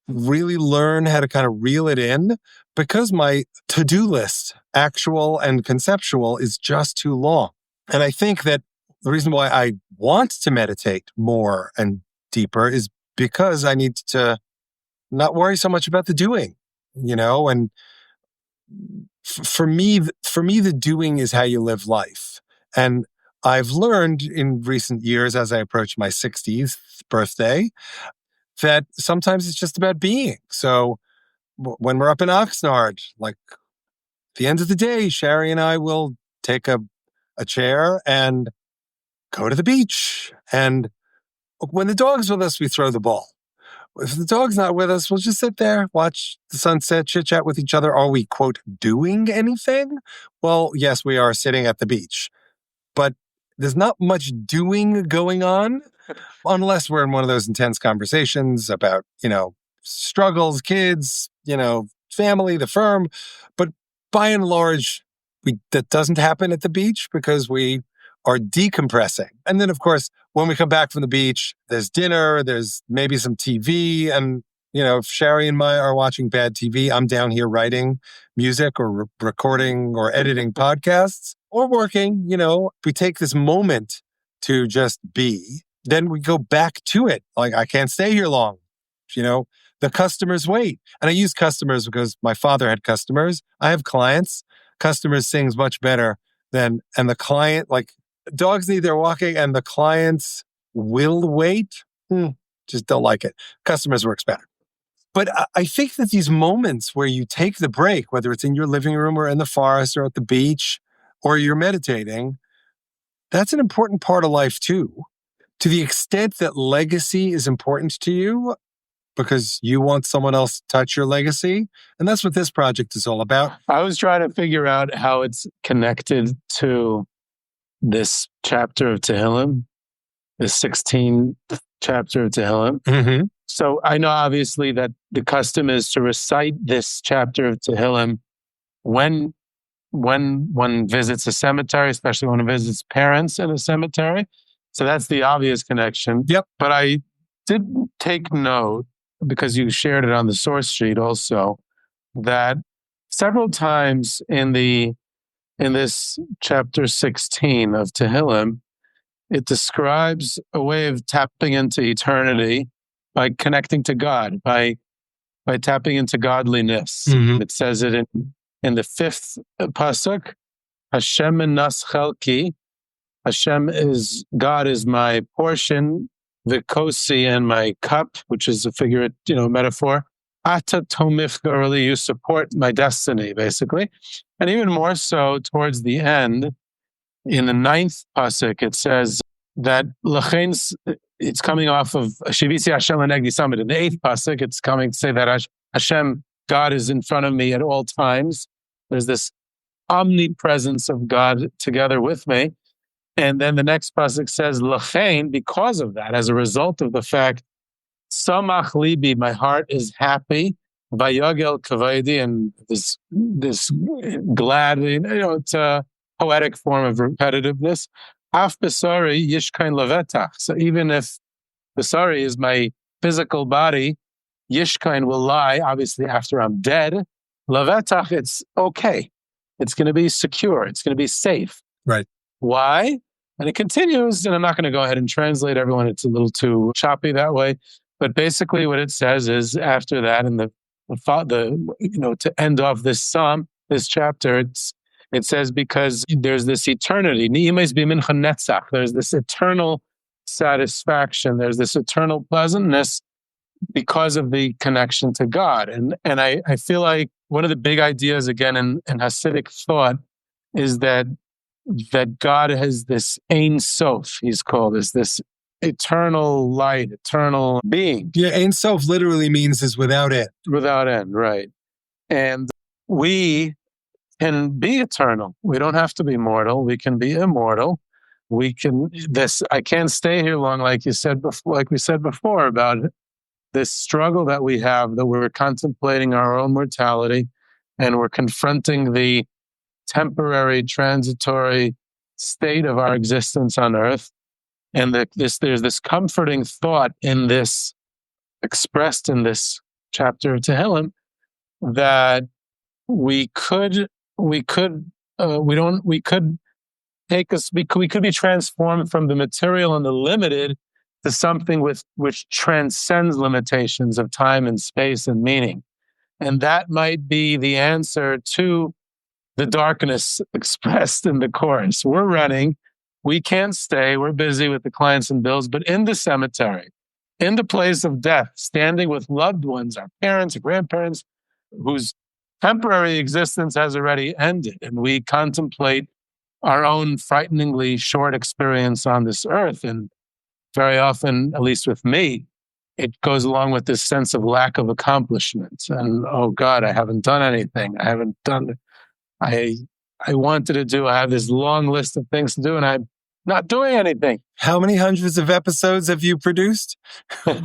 [SPEAKER 2] really learn how to kind of reel it in, because my to-do list, actual and conceptual, is just too long. And I think that the reason why I want to meditate more and deeper is because I need to not worry so much about the doing, and for me, the doing is how you live life. And I've learned in recent years, as I approach my 60th birthday, that sometimes it's just about being. So when we're up in Oxnard, like, at the end of the day, Sherry and I will take a chair and go to the beach. And when the dog's with us, we throw the ball. If the dog's not with us, we'll just sit there, watch the sunset, chit-chat with each other. Are we, quote, doing anything? Well, yes, we are sitting at the beach. But there's not much doing going on unless we're in one of those intense conversations about, struggles, kids, family, the firm. But by and large, that doesn't happen at the beach because we are decompressing. And then, of course, when we come back from the beach, there's dinner, there's maybe some TV. And, if Sherry and I are watching bad TV, I'm down here writing music or recording or editing podcasts or working. We take this moment to just be. Then we go back to it. Like, I can't stay here long. The customers wait. And I use customers because my father had customers. I have clients. Customers sings much better and the client, like, dogs need their walking and the clients will wait. Just don't like it. Customers works better. But I think that these moments where you take the break, whether it's in your living room or in the forest or at the beach or you're meditating, that's an important part of life too. To the extent that legacy is important to you because you want someone else to touch your legacy. And that's what this project is all about.
[SPEAKER 1] I was trying to figure out how it's connected to this chapter of Tehillim, the 16th chapter of Tehillim.
[SPEAKER 2] Mm-hmm.
[SPEAKER 1] So I know obviously that the custom is to recite this chapter of Tehillim when one visits a cemetery, especially when one visits parents in a cemetery. So that's the obvious connection.
[SPEAKER 2] Yep.
[SPEAKER 1] But I did take note, because you shared it on the source sheet also, that several times in this chapter 16 of Tehillim, it describes a way of tapping into eternity by connecting to God, by tapping into godliness.
[SPEAKER 2] Mm-hmm.
[SPEAKER 1] It says it in the 5th pasuk, Hashem enas chelki. Hashem is, God is my portion, the kosi and my cup, which is a figure, metaphor. Ata tomich early, you support my destiny, basically. And even more so towards the end, in the 9th pasuk, it says that it's coming off of Shivisi Hashem Lenegdi Summit. In the 8th pasuk, it's coming to say that Hashem, God, is in front of me at all times. There's this omnipresence of God together with me. And then the next pasuk says, L'chein, because of that, as a result of the fact, Samach libi, my heart is happy, Vayagel kavaydi, and this glad, it's a poetic form of repetitiveness. Af besari yishkain levetach. So even if besari is my physical body, yishkain will lie, obviously after I'm dead. Levetach, it's okay. It's going to be secure. It's going to be safe.
[SPEAKER 2] Right.
[SPEAKER 1] Why? And it continues, and I'm not going to go ahead and translate everyone. It's a little too choppy that way. But basically what it says is after that, and to end off this psalm, this chapter, it says because there's this eternity. There's this eternal satisfaction. There's this eternal pleasantness because of the connection to God. And I feel like one of the big ideas, again, in Hasidic thought is that God has this Ein Sof, he's called, is this eternal light, eternal being.
[SPEAKER 2] Yeah, Ein Sof literally means is without end.
[SPEAKER 1] Without end, right. And we can be eternal. We don't have to be mortal. We can be immortal. I can't stay here long, like we said before, about this struggle that we have, that we're contemplating our own mortality, and we're confronting the temporary, transitory state of our existence on earth. And there's this comforting thought in this, expressed in this chapter of Tehillim, that we could be transformed from the material and the limited to something which transcends limitations of time and space and meaning. And that might be the answer to the darkness expressed in the chorus. We're running. We can't stay. We're busy with the clients and bills. But in the cemetery, in the place of death, standing with loved ones, our parents, our grandparents, whose temporary existence has already ended, and we contemplate our own frighteningly short experience on this earth. And very often, at least with me, it goes along with this sense of lack of accomplishment. And, oh God, I haven't done anything. I wanted to do, I have this long list of things to do, and I'm not doing anything.
[SPEAKER 2] How many hundreds of episodes have you produced?
[SPEAKER 1] All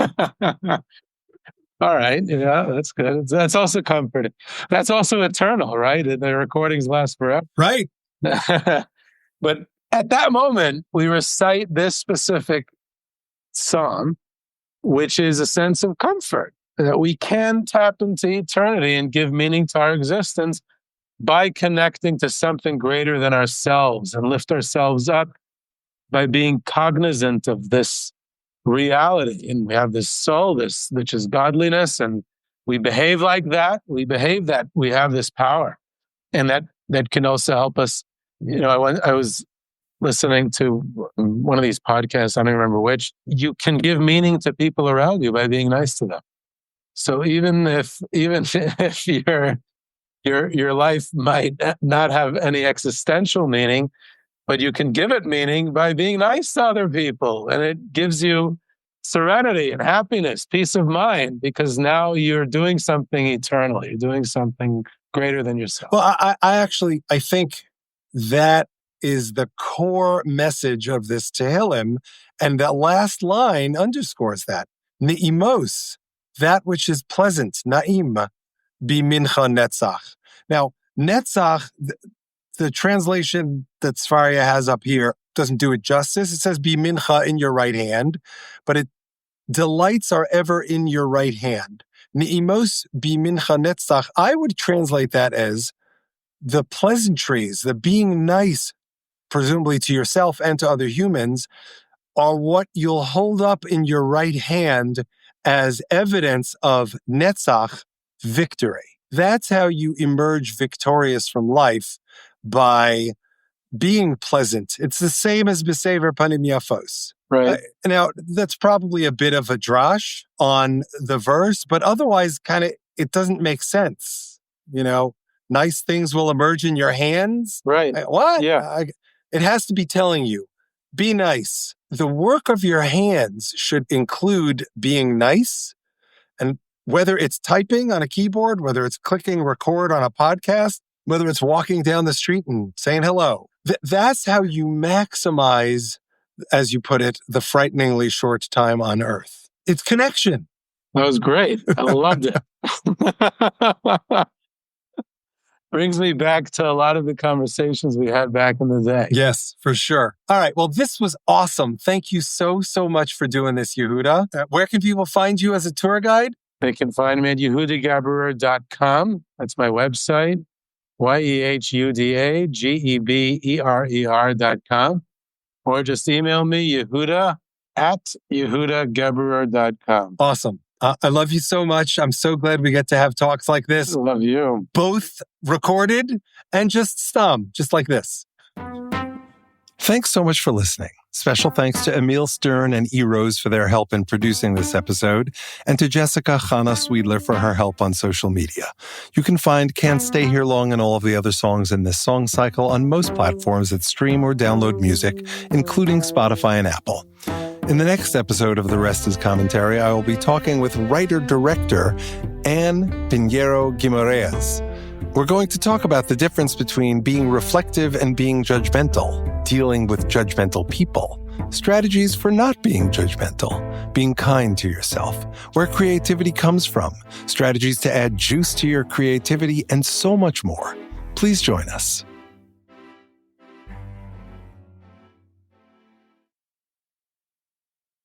[SPEAKER 1] right. Yeah, that's good. That's also comforting. That's also eternal, right? The recordings last forever.
[SPEAKER 2] Right.
[SPEAKER 1] But at that moment, we recite this specific psalm, which is a sense of comfort, that we can tap into eternity and give meaning to our existence by connecting to something greater than ourselves, and lift ourselves up by being cognizant of this reality. And we have this soul, which is godliness, and we behave like that. We have this power, and that can also help us. I was listening to one of these podcasts, I don't remember which. You can give meaning to people around you by being nice to them. So even if your life might not have any existential meaning, but you can give it meaning by being nice to other people. And it gives you serenity and happiness, peace of mind, because now you're doing something eternal. You're doing something greater than yourself.
[SPEAKER 2] Well, I think that is the core message of this Tehillim. And that last line underscores that. Ne'imos, that which is pleasant, na'im, bimincha netzach. Now, netzach, the translation that Sfaria has up here doesn't do it justice. It says bimincha, in your right hand, but delights are ever in your right hand. Ne'imos bimincha netzach. I would translate that as the pleasantries, the being nice, presumably to yourself and to other humans, are what you'll hold up in your right hand as evidence of netzach, victory. That's how you emerge victorious from life, by being pleasant. It's the same as b'sever panim yafos.
[SPEAKER 1] Right.
[SPEAKER 2] Now, that's probably a bit of a drash on the verse, but otherwise kind of it doesn't make sense. Nice things will emerge in your hands.
[SPEAKER 1] Right.
[SPEAKER 2] What?
[SPEAKER 1] Yeah.
[SPEAKER 2] It has to be telling you, be nice. The work of your hands should include being nice. And whether it's typing on a keyboard, whether it's clicking record on a podcast, whether it's walking down the street and saying hello, that's how you maximize, as you put it, the frighteningly short time on earth. It's connection.
[SPEAKER 1] That was great. I loved it. Brings me back to a lot of the conversations we had back in the day.
[SPEAKER 2] Yes, for sure. All right. Well, this was awesome. Thank you so much for doing this, Yehuda. Where can people find you as a tour guide?
[SPEAKER 1] They can find me at yehudageberer.com. That's my website. YEHUDAGEBERER.com. Or just email me, Yehuda at yehudageberer.com.
[SPEAKER 2] Awesome. I love you so much. I'm so glad we get to have talks like this.
[SPEAKER 1] I love you.
[SPEAKER 2] Both recorded and just like this. Thanks so much for listening. Special thanks to Emil Stern and E. Rose for their help in producing this episode, and to Jessica Chana Swedler for her help on social media. You can find Can't Stay Here Long and all of the other songs in this song cycle on most platforms that stream or download music, including Spotify and Apple. In the next episode of The Rest is Commentary, I will be talking with writer-director Anne Pinheiro Guimarães. We're going to talk about the difference between being reflective and being judgmental, dealing with judgmental people, strategies for not being judgmental, being kind to yourself, where creativity comes from, strategies to add juice to your creativity, and so much more. Please join us.